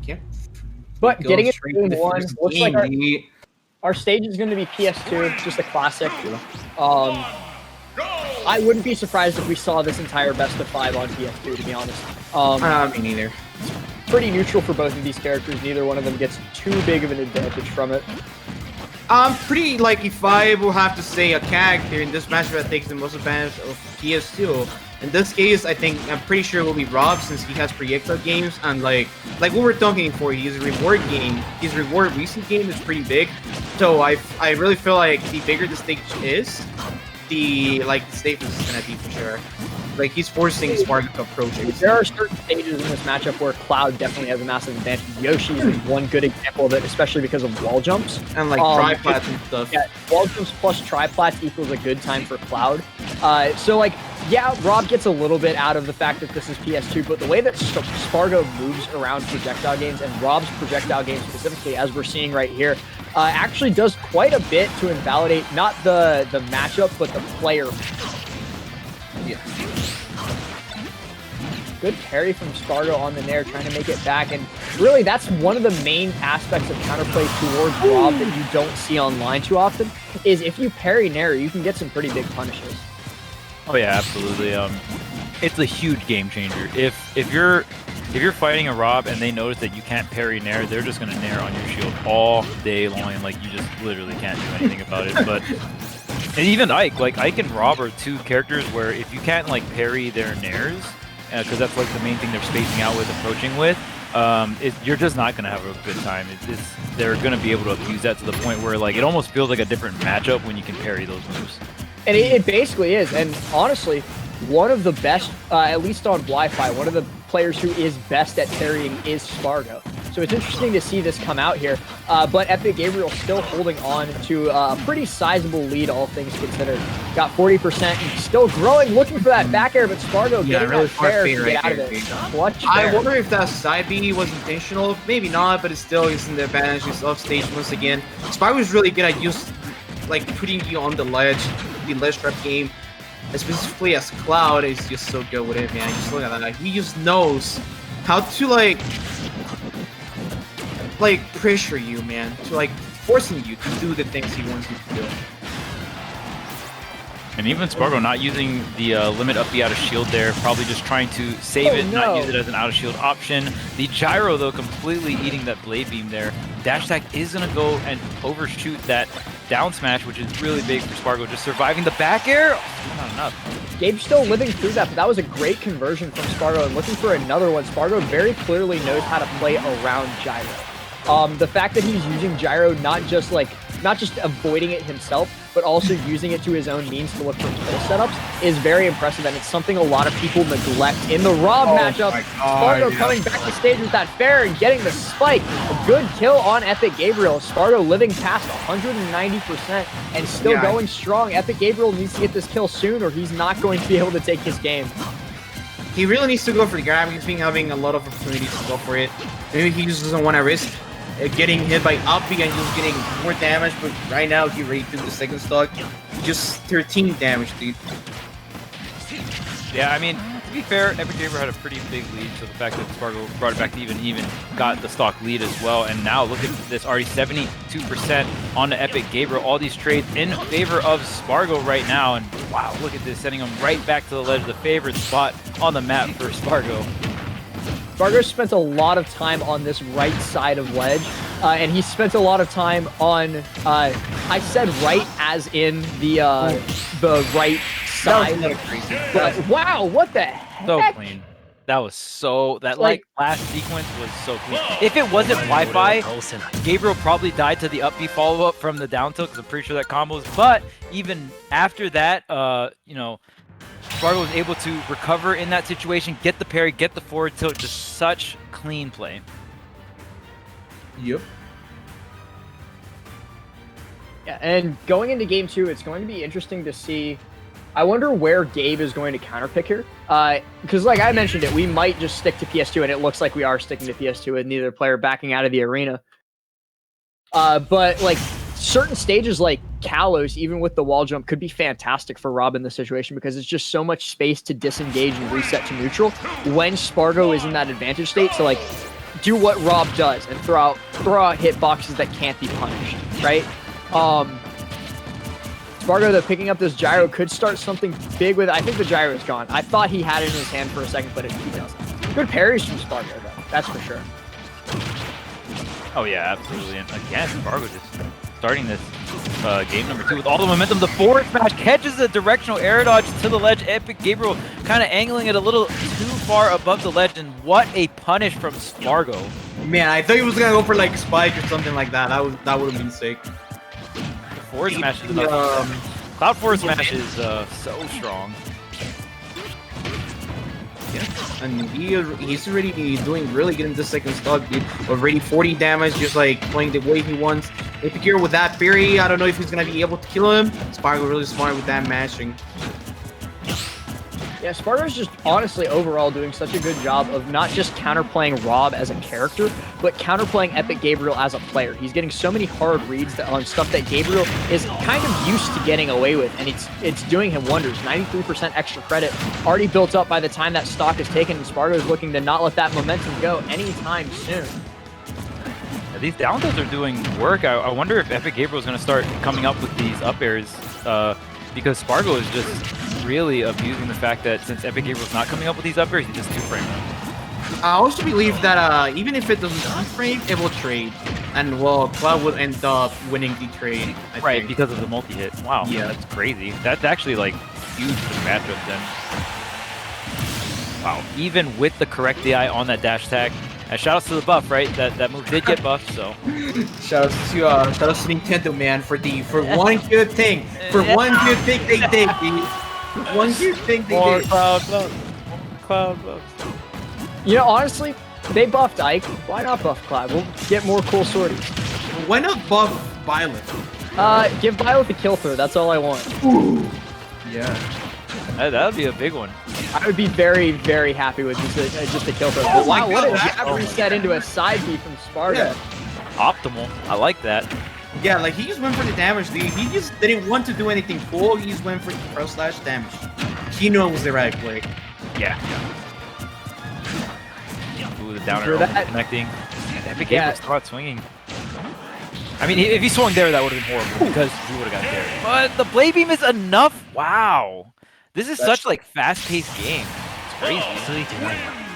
Okay. But getting it straight to to one, first looks like game, our stage is going to be PS2, just a classic. I wouldn't be surprised if we saw this entire best of 5 on PS2, to be honest. Me neither. Pretty neutral for both of these characters. Neither one of them gets too big of an advantage from it. Pretty, like, if I will have to say a character in this match that takes the most advantage of PS2, in this case, I'm pretty sure it will be Rob, since he has projectile games, and like what we're talking for, his reward recent game is pretty big. So I really feel like the bigger the stage is, the safest is gonna be for sure. Like, he's forcing Spargo to approach it. There are certain stages in this matchup where Cloud definitely has a massive advantage. Yoshi is one good example of it, especially because of wall jumps. And triplats and stuff. Yeah, wall jumps plus triplats equals a good time for Cloud. So like, yeah, Rob gets a little bit out of the fact that this is PS2, but the way that Spargo moves around projectile games, and Rob's projectile games specifically, as we're seeing right here, actually does quite a bit to invalidate not the matchup, but the player. Yeah. Good parry from Spargo on the nair, trying to make it back. And really, that's one of the main aspects of counterplay towards Rob that you don't see online too often, is if you parry nair, you can get some pretty big punishes. Oh yeah, absolutely. It's a huge game changer. If you're fighting a Rob and they notice that you can't parry nair, they're just gonna nair on your shield all day long, and like, you just literally can't do anything about it. But and even Ike and Rob are two characters where if you can't like parry their nairs, because that's like the main thing they're spacing out with, approaching with, you're just not gonna have a good time. They're gonna be able to abuse that to the point where like it almost feels like a different matchup when you can parry those moves. And it basically is. And honestly, one of the best, at least on Wi-Fi, one of the players who is best at parrying is Spargo. So it's interesting to see this come out here. But Epic Gabriel still holding on to a pretty sizable lead, all things considered. Got 40% and still growing, looking for that back air, but Spargo getting really that fair to right get out of there, it. Clutch I there. wonder if that side B was intentional. Maybe not, but it still is in the advantage. He's off stage once again. Spargo is really good at putting you on the ledge trap game. Specifically as Cloud is just so good with it, man. Just look at that. He just knows how to pressure you, man. To forcing you to do the things he wants you to do. And even Spargo not using the limit up B out of shield there, probably just trying to save it, not use it as an out of shield option. The gyro though completely eating that blade beam there. Dash attack is gonna go and overshoot that down smash, which is really big for Spargo. Just surviving the back air, not enough. Gabe's still living through that, but that was a great conversion from Spargo. And looking for another one, Spargo very clearly knows how to play around gyro. The fact that he's using gyro, not just avoiding it himself, but also using it to his own means to look for kill setups, is very impressive, and it's something a lot of people neglect in the Rob matchup. Spargo coming back to stage with that fair and getting the spike. A good kill on Epic Gabriel. Spargo living past 190% and still going strong. Epic Gabriel needs to get this kill soon, or he's not going to be able to take his game. He really needs to go for the grab. He's been having a lot of opportunities to go for it. Maybe he just doesn't want to risk getting hit by up B and just getting more damage, but right now he already took the second stock. Just 13 damage, dude. Yeah, I mean, to be fair, Epic Gabriel had a pretty big lead, so the fact that Spargo brought it back to even got the stock lead as well. And now look at this, already 72% on the Epic Gabriel. All these trades in favor of Spargo right now. And wow, look at this, sending him right back to the ledge, the favorite spot on the map for Spargo. Spargo spent a lot of time on this right side of ledge, and he spent a lot of time on, I said right as in the right side. But wow, what the heck? So clean. That was so, that last sequence was so clean. If it wasn't Wi-Fi, Gabriel probably died to the up B follow-up from the down tilt, because I'm pretty sure that combos. But even after that, you know, Spargo was able to recover in that situation, get the parry, get the forward tilt, just such clean play. Yep. Yeah, and going into game 2, it's going to be interesting to see. I wonder where Gabe is going to counterpick here. Because like I mentioned it, we might just stick to PS2, and it looks like we are sticking to PS2 with neither player backing out of the arena. But like certain stages like Kalos, even with the wall jump, could be fantastic for Rob in this situation, because it's just so much space to disengage and reset to neutral when Spargo is in that advantage state. So like do what Rob does and throw out hitboxes that can't be punished, right? Spargo, though, picking up this gyro could start something big with it. I think the gyro is gone. I thought he had it in his hand for a second, but he doesn't. Good parries from Spargo, though. That's for sure. Oh, yeah, absolutely. And again, Spargo just starting this game number 2 with all the momentum. The forward smash catches the directional air dodge to the ledge. Epic Gabriel kind of angling it a little too far above the ledge, and what a punish from Spargo. Man, I thought he was gonna go for like a spike or something like that. That would have been sick. The forward smash is Cloud forward smash is so strong. Yeah, and he's already doing really good in the second stock, dude. Already 40 damage, just like playing the way he wants. Epic Hero with that Fury, I don't know if he's gonna be able to kill him. Spargo really smart with that mashing. Yeah, Spargo's just honestly overall doing such a good job of not just counterplaying Rob as a character, but counterplaying Epic Gabriel as a player. He's getting so many hard reads on stuff that Gabriel is kind of used to getting away with, and it's doing him wonders. 93% extra credit already built up by the time that stock is taken, and Spargo is looking to not let that momentum go anytime soon. Yeah, these down tilts are doing work. I wonder if Epic Gabriel is going to start coming up with these up airs, because Spargo is just really abusing the fact that since Epic Gabriel's not coming up with these up airs, he's just 2-frame. I also believe that even if it doesn't 2-frame, it will trade. And, well, Cloud will end up winning the trade, I think. Because of the multi-hit. Wow, yeah, that's crazy. That's actually, like, huge for the matchup then. Wow, even with the correct DI on that dash tag. Shoutouts to the buff, right? That move did get buffed, so. Shoutouts to Nintendo, man, for one good thing. For one good thing they did, dude. One good thing they More did. Cloud buffs. Cloud buffs. You know, honestly, they buffed Ike. Why not buff Cloud? We'll get more cool sorties. Why not buff Violet? Give Violet the kill throw. That's all I want. Ooh. Yeah. That would be a big one. I would be very, very happy with just a kill throw. Oh Wow, my what a God. jab reset into a side B from Spargo. Yeah. Optimal. I like that. Yeah, like he just went for the damage, dude. He just didn't want to do anything cool. He just went for the pro slash damage. He knew it was the right play. Yeah. Ooh, the down Sure arrow that- connecting. Epic Yeah. Gabriel start swinging. I mean, if he swung there, that would have been horrible because he would have got there. But the blade beam is enough. Wow. This is such like fast-paced game. It's crazy.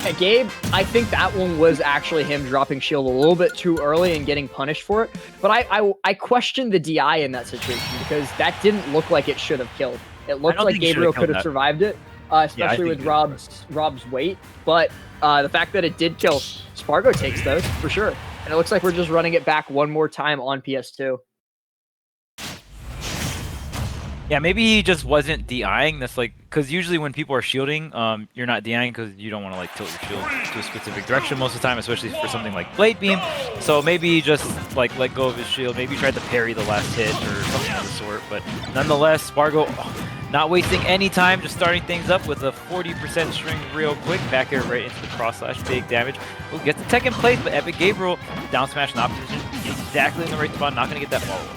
Hey, Gabe, I think that one was actually him dropping shield a little bit too early and getting punished for it. But I questioned the DI in that situation because that didn't look like it should have killed. It looked like Gabriel could have survived it, especially with Rob's weight. But the fact that it did kill, Spargo takes those for sure. And it looks like we're just running it back one more time on PS2. Yeah, maybe he just wasn't DIing. That's like, because usually when people are shielding, you're not DIing because you don't want to like tilt your shield to a specific direction most of the time, especially for something like Blade Beam. So maybe he just like let go of his shield. Maybe he tried to parry the last hit or something of the sort. But nonetheless, Spargo not wasting any time, just starting things up with a 40% string real quick. Back air right into the cross slash, big damage. Ooh, gets the tech in place, but Epic Gabriel down smash in opposition. Exactly in the right spot, not going to get that follow-up.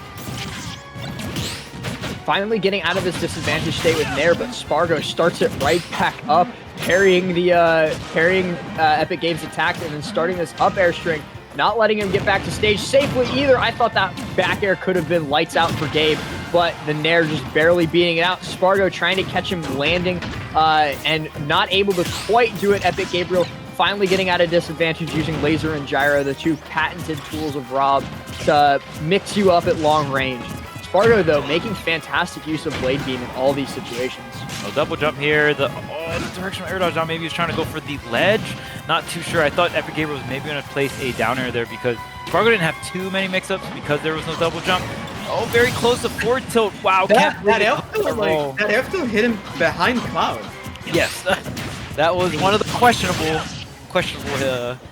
Finally getting out of his disadvantage state with Nair, but Spargo starts it right back up, parrying Epic Gabe's attack and then starting this up air string, not letting him get back to stage safely either. I thought that back air could have been lights out for Gabe, but the Nair just barely beating it out. Spargo trying to catch him landing and not able to quite do it. Epic Gabriel finally getting out of disadvantage using laser and gyro, the two patented tools of Rob to mix you up at long range. Spargo, though, making fantastic use of Blade Beam in all these situations. No double jump here. The directional air dodge down. Maybe he's trying to go for the ledge. Not too sure. I thought Epic Gabriel was maybe going to place a down air there because Spargo didn't have too many mix-ups because there was no double jump. Oh, very close to forward tilt. Wow. That F tilt hit him behind Cloud. Yes. That was one of the questionable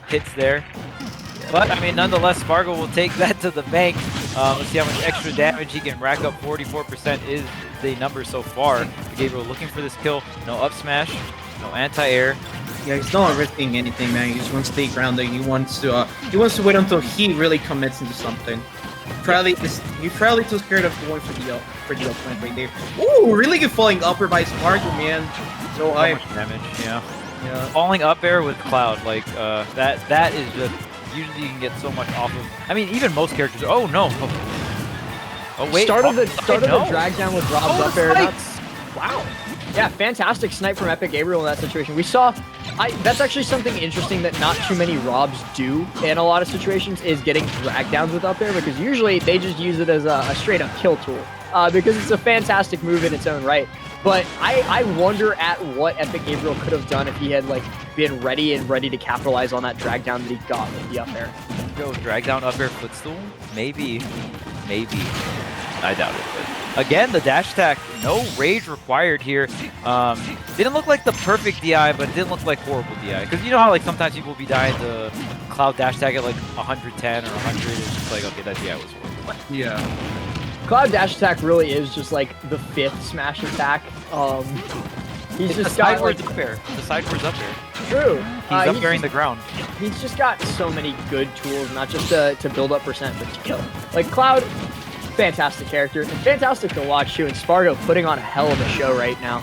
hits there. But, I mean, nonetheless, Spargo will take that to the bank. Let's see how much extra damage he can rack up. 44% is the number so far. Gabriel looking for this kill. No up smash, no anti-air. Yeah, he's not risking anything, man. He just wants to stay grounded. He wants to wait until he really commits into something. He's probably too scared of going for the up point right there. Ooh, really good falling upper by Spargo, man. So How much damage, yeah. Yeah. Falling up air with Cloud, like that is just usually you can get so much off of. I mean, even most characters. Oh no! Oh wait! Start of the no. drag down with Rob's up air. Wow. Yeah, fantastic snipe from Epic Gabriel in that situation. We saw, that's actually something interesting that not too many Robs do in a lot of situations is getting drag downs with up air, because usually they just use it as a straight up kill tool because it's a fantastic move in its own right. But I wonder at what Epic Gabriel could have done if he had like been ready to capitalize on that drag down that he got with the up air. Yo, drag down up air footstool? Maybe. I doubt it. But again, the dash attack, no rage required here. Didn't look like the perfect DI, but it didn't look like horrible DI. Because you know how like sometimes people will be dying the Cloud dash attack at like 110 or 100. It's just like, okay, that DI was horrible. Yeah. Cloud dash attack really is just like the 5th smash attack. He's just got like up air. The sideways up air. True. He's up airing the ground. He's just got so many good tools, not just to build up percent, but to kill. Like Cloud, fantastic character, and fantastic to watch too. And Spargo putting on a hell of a show right now.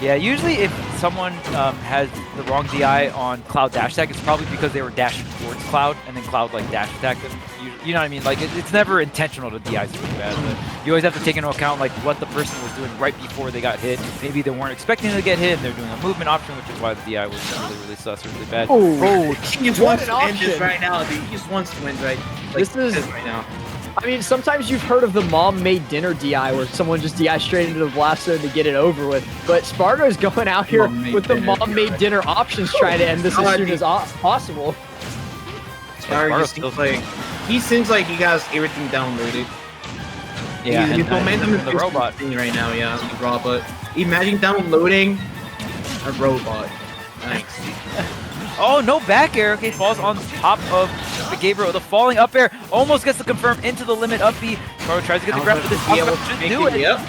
Yeah, usually if someone has the wrong DI on Cloud dash attack, it's probably because they were dashing towards Cloud, and then Cloud like dash attacked them. You know what I mean? Like it's never intentional to DI something bad, but you always have to take into account like what the person was doing right before they got hit. Maybe they weren't expecting to get hit, and they're doing a movement option, which is why the DI was really sus or really bad. Oh, he just wants to end this right now, dude. He just wants to win right. Like, this is right now. I mean, sometimes you've heard of the mom-made dinner DI where someone just DI straight into the blast zone to get it over with. But Spargo's going out here with the mom-made dinner options trying to end this as soon as possible. He seems like he has everything downloaded. Yeah, his momentum is the robot right now. Yeah, the robot. Imagine downloading a robot. Thanks. Oh, no back air. Okay, falls on top of the Gabriel. The falling up air almost gets the confirm into the limit up B. Spargo tries to get the grab for this. Just do it. Yep.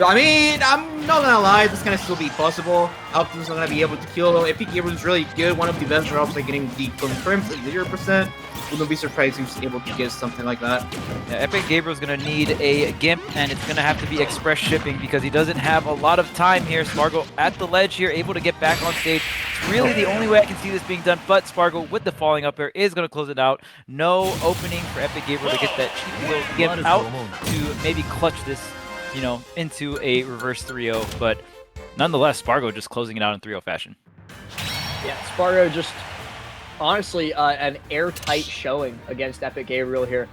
I mean, I'm not gonna lie, this can still be possible. Alpin's not gonna be able to kill him. If Gabriel's really good, one of the best drops like getting the confirmed at 0%. Wouldn't be surprised if he's able to get something like that. Yeah, Epic Gabriel's gonna need a Gimp, and it's gonna have to be express shipping because he doesn't have a lot of time here. Spargo at the ledge here, able to get back on stage. It's really the only way I can see this being done, but Spargo with the falling up air is gonna close it out. No opening for Epic Gabriel to get that cheap little Gimp out to maybe clutch this, you know, into a reverse 3-0, but nonetheless, Spargo just closing it out in 3-0 fashion. Yeah, Spargo just honestly an airtight showing against Epic Gabriel here.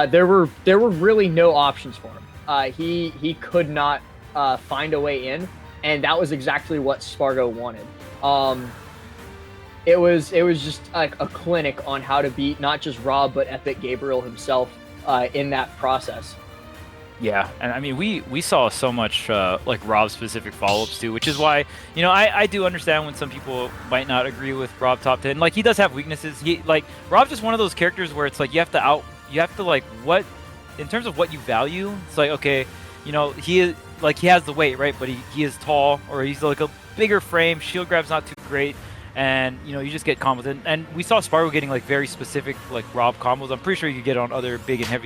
There were really no options for him. He could not find a way in, and that was exactly what Spargo wanted. It was just like a clinic on how to beat not just Rob but Epic Gabriel himself in that process. Yeah, and I mean, we saw so much like Rob-specific follow-ups too, which is why, you know, I do understand when some people might not agree with Rob top 10. Like, he does have weaknesses. Rob's just one of those characters where it's like you have to like what, in terms of what you value. It's like, okay, you know, he has the weight, right? But he is tall, or he's like a bigger frame. Shield grab's not too great. And, you know, you just get combos. And we saw Spargo getting, like, very specific, like, Rob combos. I'm pretty sure you could get on other big and heavy